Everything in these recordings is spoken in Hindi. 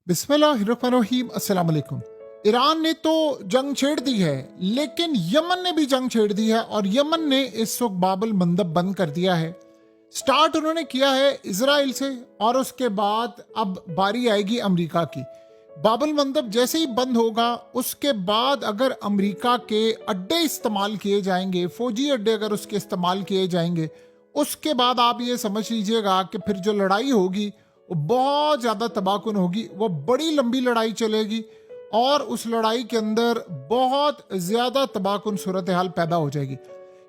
बिस्मिल्लाहिर्रहमानिर्रहीम। अस्सलाम वालेकुम। ईरान ने तो जंग छेड़ दी है, लेकिन यमन ने भी जंग छेड़ दी है और यमन ने इस वक्त बाबल मंदब बंद कर दिया है। स्टार्ट उन्होंने किया है इजराइल से और उसके बाद अब बारी आएगी अमेरिका की। बाबल मंदब जैसे ही बंद होगा उसके बाद अगर अमेरिका के अड्डे इस्तेमाल किए जाएंगे, फौजी अड्डे अगर उसके इस्तेमाल किए जाएंगे, उसके बाद आप ये समझ लीजिएगा कि फिर जो लड़ाई होगी वो बहुत ज़्यादा तबाहकुन होगी। वो बड़ी लंबी लड़ाई चलेगी और उस लड़ाई के अंदर बहुत ज़्यादा तबाहकुन सूरत हाल पैदा हो जाएगी।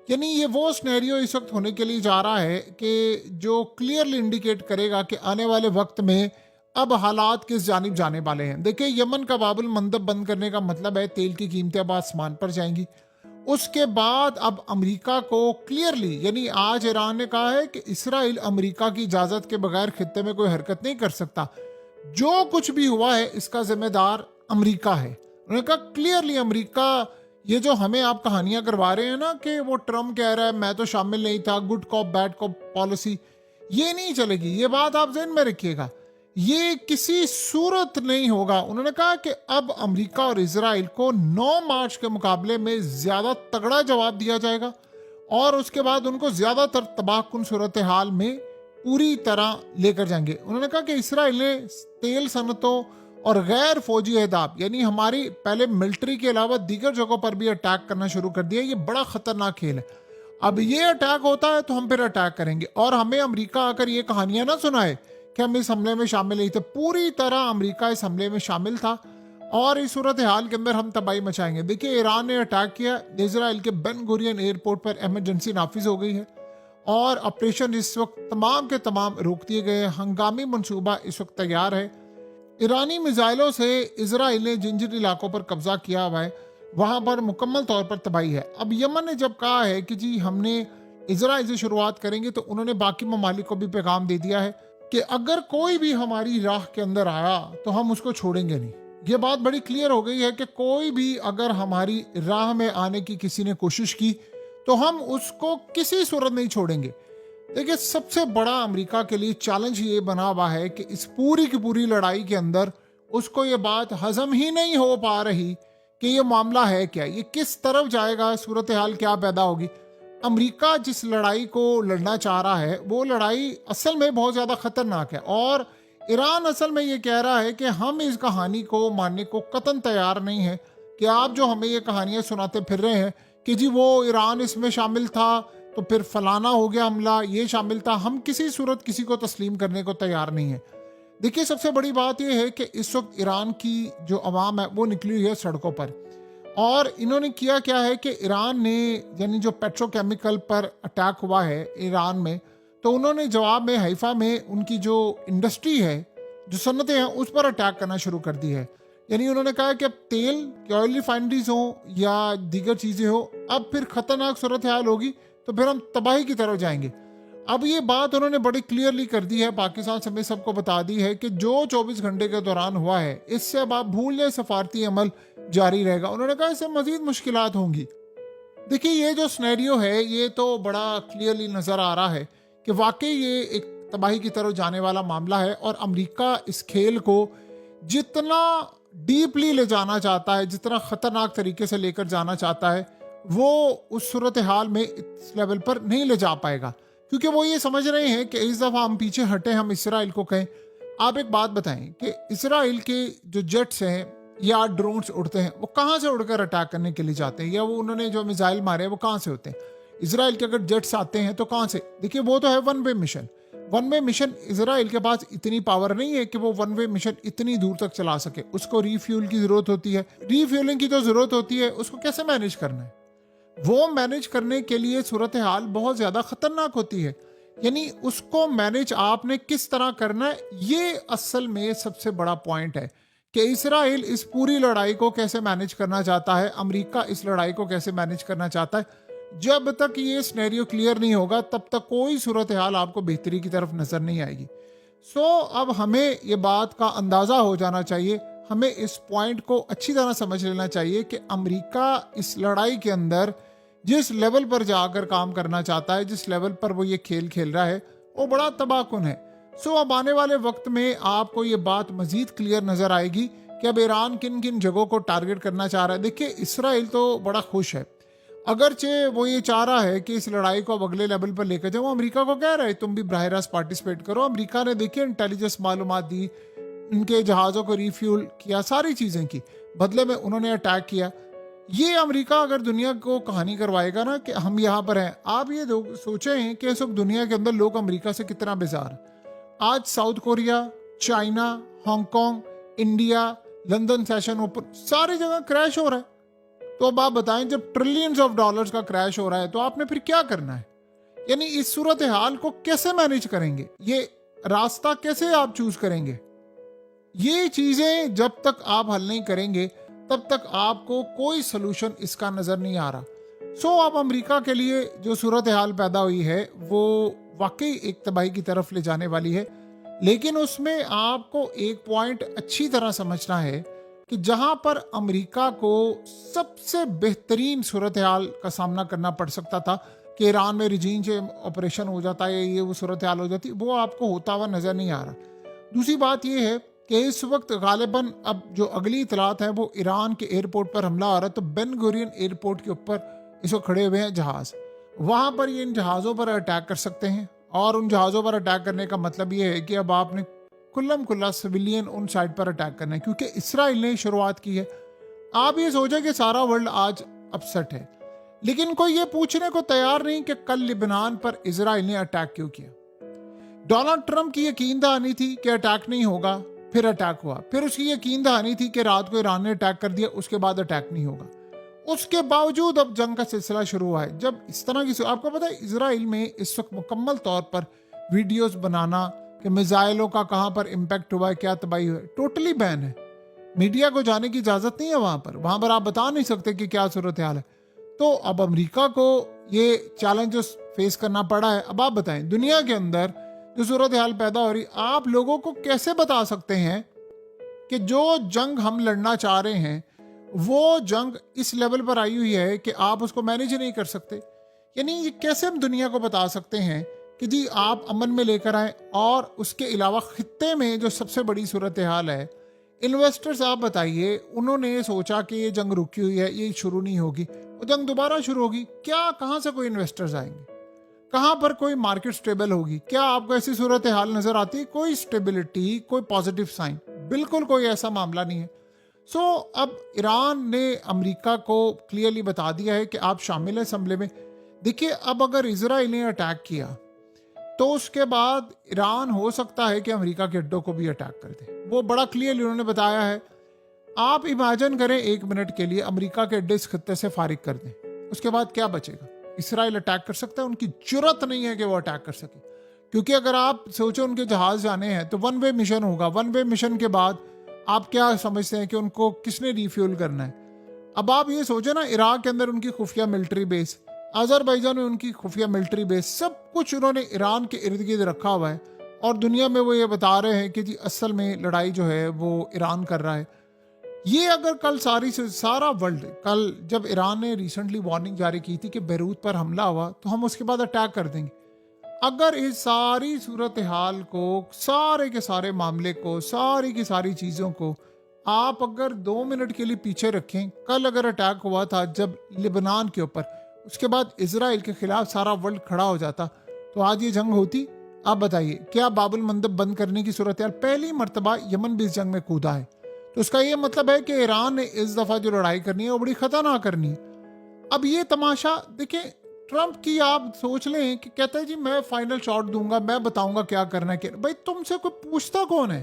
यानी ये वो स्नैरियो इस वक्त होने के लिए जा रहा है कि जो क्लियरली इंडिकेट करेगा कि आने वाले वक्त में अब हालात किस जानिब जाने वाले हैं। देखिए, यमन का बाबुल मंदब बंद करने का मतलब है तेल की कीमतें अब आसमान पर जाएंगी। उसके बाद अब अमेरिका को क्लियरली, यानी आज ईरान ने कहा है कि इसराइल अमेरिका की इजाज़त के बगैर खित्ते में कोई हरकत नहीं कर सकता। जो कुछ भी हुआ है इसका जिम्मेदार अमेरिका है। उन्होंने कहा क्लियरली अमेरिका, ये जो हमें आप कहानियां करवा रहे हैं ना कि वो ट्रम्प कह रहा है मैं तो शामिल नहीं था, good cop bad cop policy, ये नहीं चलेगी। ये बात आप ज़हन में रखिएगा, ये किसी सूरत नहीं होगा। उन्होंने कहा कि अब अमेरिका और इजराइल को 9 मार्च के मुकाबले में ज़्यादा तगड़ा जवाब दिया जाएगा और उसके बाद उनको ज़्यादातर तबाहकुन सूरत हाल में पूरी तरह लेकर जाएंगे। उन्होंने कहा कि इसराइल ने तेल सनतों और गैर फौजी अहदाफ, यानी हमारी पहले मिलिट्री के अलावा दीगर जगहों पर भी अटैक करना शुरू कर दिया। ये बड़ा खतरनाक खेल है। अब ये अटैक होता है तो हम फिर अटैक करेंगे और हमें अमेरिका आकर ये कहानियां ना सुनाए कि हम इस हमले में शामिल नहीं थे। पूरी तरह अमेरिका इस हमले में शामिल था और इस सूरत हाल के अंदर हम तबाही मचाएंगे। देखिए, ईरान ने अटैक किया, इसराइल के बेन गुरियन एयरपोर्ट पर इमरजेंसी नाफिज हो गई है और ऑपरेशन इस वक्त तमाम के तमाम रोक दिए गए। हंगामी मंसूबा इस वक्त तैयार है। ईरानी मिसाइलों से इसराइल ने जिन जिन इलाकों पर कब्जा किया हुआ है वहां पर मुकम्मल तौर पर तबाही है। अब यमन ने जब कहा है कि जी हमने इसराइल से शुरुआत करेंगे, तो उन्होंने बाकी ममालिक को भी पैगाम दे दिया है कि अगर कोई भी हमारी राह के अंदर आया तो हम उसको छोड़ेंगे नहीं। ये बात बड़ी क्लियर हो गई है कि कोई भी अगर हमारी राह में आने की किसी ने कोशिश की तो हम उसको किसी सूरत नहीं छोड़ेंगे। देखिए, सबसे बड़ा अमेरिका के लिए चैलेंज ये बना हुआ है कि इस पूरी की पूरी लड़ाई के अंदर उसको ये बात हजम ही नहीं हो पा रही कि ये मामला है क्या, ये किस तरफ जाएगा, सूरत हाल क्या पैदा होगी। अमेरिका जिस लड़ाई को लड़ना चाह रहा है वो लड़ाई असल में बहुत ज़्यादा खतरनाक है और ईरान असल में ये कह रहा है कि हम इस कहानी को मानने को कतन तैयार नहीं है कि आप जो हमें ये कहानियाँ सुनाते फिर रहे हैं कि जी वो ईरान इसमें शामिल था तो फिर फलाना हो गया हमला, ये शामिल था। हम किसी सूरत किसी को तस्लीम करने को तैयार नहीं है। देखिए, सबसे बड़ी बात यह है कि इस वक्त ईरान की जो अवाम है वो निकली हुई है सड़कों पर और इन्होंने किया क्या है कि ईरान ने, यानी जो पेट्रोकेमिकल पर अटैक हुआ है ईरान में, तो उन्होंने जवाब में हैफा में उनकी जो इंडस्ट्री है, जो सन्नतें हैं, उस पर अटैक करना शुरू कर दी है। यानी उन्होंने कहा कि अब तेल की ऑयल रिफाइनरीज हो या दीगर चीज़ें हो, अब फिर खतरनाक सूरत हाल होगी तो फिर हम तबाही की तरफ जाएंगे। अब ये बात उन्होंने बड़ी क्लियरली कर दी है, पाकिस्तान समेत सबको बता दी है कि जो 24 घंटे के दौरान हुआ है इससे अब आप भूल जाए, सफारती अमल जारी रहेगा। उन्होंने कहा इससे मजीद मुश्किलात होंगी। देखिए, ये जो स्नैरियो है ये तो बड़ा क्लियरली नज़र आ रहा है कि वाकई ये एक तबाही की तरफ जाने वाला मामला है और अमेरिका इस खेल को जितना डीपली ले जाना चाहता है, जितना ख़तरनाक तरीके से लेकर जाना चाहता है, वो उस सूरत हाल में इस लेवल पर नहीं ले जा पाएगा, क्योंकि वो ये समझ रहे हैं कि इस दफ़ा हम पीछे हटें, हम इसराइल को कहें। आप एक बात बताएं कि इसराइल के जो जेट्स हैं या ड्रोन्स उड़ते हैं वो कहाँ से उड़कर अटैक करने के लिए जाते हैं, या वो उन्होंने जो मिसाइल मारे हैं वो कहाँ से होते हैं। इसराइल के अगर जेट्स आते हैं तो कहाँ से? देखिए, वो तो है one way mission. One way mission, Israel के पास इतनी पावर नहीं है कि वो वन वे मिशन इतनी दूर तक चला सके। उसको रीफ्यूल की जरूरत होती है, रीफ्यूलिंग की तो जरूरत होती है, उसको कैसे मैनेज करना है, वो मैनेज करने के लिए सूरत हाल बहुत ज़्यादा ख़तरनाक होती है। यानी उसको मैनेज आपने किस तरह करना है, ये असल में सबसे बड़ा पॉइंट है कि इसराइल इस पूरी लड़ाई को कैसे मैनेज करना चाहता है, अमेरिका इस लड़ाई को कैसे मैनेज करना चाहता है। जब तक ये स्नैरियो क्लियर नहीं होगा तब तक कोई सूरत हाल आपको बेहतरी की तरफ नज़र नहीं आएगी। अब हमें ये बात का अंदाज़ा हो जाना चाहिए, हमें इस पॉइंट को अच्छी तरह समझ लेना चाहिए कि अमेरिका इस लड़ाई के अंदर जिस लेवल पर जाकर काम करना चाहता है, जिस लेवल पर वो ये खेल खेल रहा है, वो बड़ा तबाहकुन है। सो अब आने वाले वक्त में आपको ये बात मजीद क्लियर नजर आएगी कि अब ईरान किन किन जगहों को टारगेट करना चाह रहा है। देखिए, इसराइल तो बड़ा खुश है, अगरचे वो ये चाह रहा है कि इस लड़ाई को अब अगले लेवल पर लेकर जाए। वो अमेरिका को कह रहा है तुम भी बराह रास्त पार्टिसिपेट करो। अमेरिका ने देखिए इंटेलिजेंस मालूमात दी, इनके जहाज़ों को रिफ्यूल किया, सारी चीज़ें की, बदले में उन्होंने अटैक किया। ये अमेरिका अगर दुनिया को कहानी करवाएगा ना कि हम यहाँ पर हैं, आप ये सोचें कि इस वक्त दुनिया के अंदर लोग अमेरिका से कितना बेजार हैं। आज south Korea, China, Hong Kong, India, London session open, सारी जगह क्रैश हो रहा है। तो अब आप बताएं, जब ट्रिलियंस ऑफ डॉलर्स का क्रैश हो रहा है तो आपने फिर क्या करना है? यानी इस सूरत हाल को कैसे मैनेज करेंगे, ये रास्ता कैसे आप चूज करेंगे? ये चीजें जब तक आप हल नहीं करेंगे तब तक आपको कोई सलूशन इसका नजर नहीं आ रहा। सो अब अमेरिका के लिए जो सूरत हाल पैदा हुई है वो वाकई एक तबाही की तरफ ले जाने वाली है। लेकिन उसमें आपको एक पॉइंट अच्छी तरह समझना है कि जहां पर अमेरिका को सबसे बेहतरीन सूरत हाल का सामना करना पड़ सकता था कि ईरान में रिजीन से ऑपरेशन हो जाता है, ये वो सूरत हाल हो जाती, वो आपको होता हुआ नजर नहीं आ रहा। दूसरी बात यह है कि इस वक्त गालिबन अब जो अगली इतलात है वो ईरान के एयरपोर्ट पर हमला आ रहा है। तो बेन गुरियन एयरपोर्ट के ऊपर इस वक्त खड़े हुए हैं जहाज, वहां पर ये इन जहाज़ों पर अटैक कर सकते हैं। और उन जहाज़ों पर अटैक करने का मतलब ये है कि अब आपने कुल्लम कुल्ला सिविलियन उन साइड पर अटैक करना है, क्योंकि इसराइल ने शुरुआत की है। आप ये सोचें कि सारा वर्ल्ड आज अपसेट है, लेकिन कोई ये पूछने को तैयार नहीं कि कल लिबनान पर इसराइल ने अटैक क्यों किया। डोनाल्ड ट्रंप की यकीन दहानी थी कि अटैक नहीं होगा, फिर अटैक हुआ। फिर उसकी यकीन दहानी थी कि रात को ईरान ने अटैक कर दिया, उसके बाद अटैक नहीं होगा। उसके बावजूद अब जंग का सिलसिला शुरू हुआ है। जब इस तरह की, आपको पता है इसराइल में इस वक्त मुकम्मल तौर पर वीडियोस बनाना कि मिसाइलों का कहां पर इम्पैक्ट हुआ है, क्या तबाही हुई है, टोटली बैन है। मीडिया को जाने की इजाजत नहीं है वहां पर आप बता नहीं सकते कि क्या सूरत हाल है। तो अब अमेरिका को ये चैलेंजेस फेस करना पड़ा है। अब आप बताएं, दुनिया के अंदर जो सूरत हाल पैदा हो रही, आप लोगों को कैसे बता सकते हैं कि जो जंग हम लड़ना चाह रहे हैं वो जंग इस लेवल पर आई हुई है कि आप उसको मैनेज नहीं कर सकते? यानी ये कैसे हम दुनिया को बता सकते हैं कि जी आप अमन में लेकर आए? और उसके अलावा खित्ते में जो सबसे बड़ी सूरत हाल है, इन्वेस्टर्स आप बताइए, उन्होंने सोचा कि ये जंग रुकी हुई है, ये शुरू नहीं होगी, वो जंग दोबारा शुरू होगी, क्या कहाँ से कोई इन्वेस्टर्स आएंगे? कहाँ पर कोई मार्केट स्टेबल होगी? क्या आपको ऐसी सूरत हाल नजर आती है? कोई स्टेबिलिटी, कोई पॉजिटिव साइन, बिल्कुल कोई ऐसा मामला नहीं है। सो अब ईरान ने अमेरिका को क्लियरली बता दिया है कि आप शामिल हैं इस हमले में। देखिए, अब अगर इजराइल ने अटैक किया तो उसके बाद ईरान हो सकता है कि अमेरिका के अड्डों को भी अटैक कर दे। वो बड़ा क्लियरली उन्होंने बताया है। आप इमेजिन करें एक मिनट के लिए अमेरिका के अड्डे इस खत्ते से फारिग कर दें, उसके बाद क्या बचेगा? इसराइल अटैक कर सकता है? उनकी जुर्रत नहीं है कि वो अटैक कर सके, क्योंकि अगर आप सोचो उनके जहाज जाने हैं तो वन वे मिशन होगा। वन वे मिशन के बाद आप क्या समझते हैं कि उनको किसने रिफ्यूल करना है? अब आप ये सोचो ना, इराक के अंदर उनकी खुफिया मिलिट्री बेस, अजरबैजान में उनकी खुफिया मिलिट्री बेस, सब कुछ उन्होंने ईरान के इर्द गिर्द रखा हुआ है। और दुनिया में वो ये बता रहे हैं कि जी असल में लड़ाई जो है वो ईरान कर रहा है। ये अगर कल सारा वर्ल्ड, कल जब ईरान ने रिसेंटली वार्निंग जारी की थी कि बैरूत पर हमला हुआ तो हम उसके बाद अटैक कर देंगे, अगर इस सारी सूरत हाल को, सारे के सारे मामले को, सारी की सारी चीज़ों को आप अगर 2 मिनट के लिए पीछे रखें, कल अगर अटैक हुआ था जब लिबनान के ऊपर, उसके बाद इसराइल के खिलाफ सारा वर्ल्ड खड़ा हो जाता, तो आज ये जंग होती? आप बताइए, क्या बाबुल मंदब बंद करने की सूरत हाल? पहली मर्तबा यमन भी इस जंग में कूदा है, तो उसका ये मतलब है कि ईरान ने इस दफा जो लड़ाई करनी है वो बड़ी खतरनाक करनी है। अब ये तमाशा देखें, ट्रंप की आप सोच लें कि कहता है जी मैं फाइनल शॉट दूंगा, मैं बताऊंगा क्या करना है। भाई तुमसे कोई पूछता कौन है?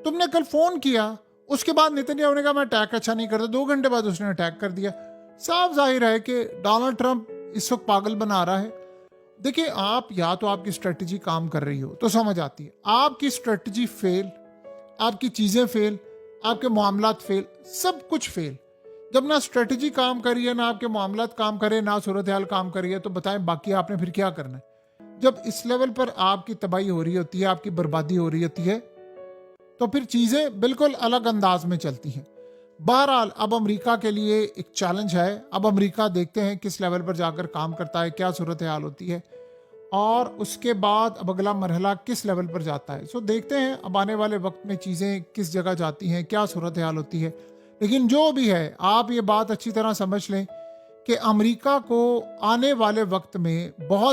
तुमने कल फोन किया, उसके बाद नेतन्याहू ने कहा मैं अटैक अच्छा नहीं करता, 2 घंटे बाद उसने अटैक कर दिया। साफ जाहिर है कि डोनाल्ड ट्रंप इस वक्त पागल बना रहा है। देखिए, आप या तो आपकी स्ट्रेटजी काम कर रही हो तो समझ आती है, आपकी स्ट्रेटजी फेल, आपकी चीजें फेल, आपके मामलात फेल, सब कुछ फेल। जब ना स्ट्रेटजी काम करी है, ना आपके मामलात काम करे, ना सूरत हाल काम करी है, तो बताएं बाकी आपने फिर क्या करना है? जब इस लेवल पर आपकी तबाही हो रही होती है, आपकी बर्बादी हो रही होती है, तो फिर चीजें बिल्कुल अलग अंदाज में चलती हैं। बहरहाल अब अमेरिका के लिए एक चैलेंज है। अब अमेरिका देखते हैं किस लेवल पर जाकर काम करता है, क्या सूरत हाल होती है। और उसके बाद अब अगला मरहला किस लेवल पर जाता है। सो देखते हैं अब आने वाले वक्त में चीज़ें किस जगह जाती हैं, क्या सूरत हाल होती है। लेकिन जो भी है, आप ये बात अच्छी तरह समझ लें कि अमेरिका को आने वाले वक्त में बहुत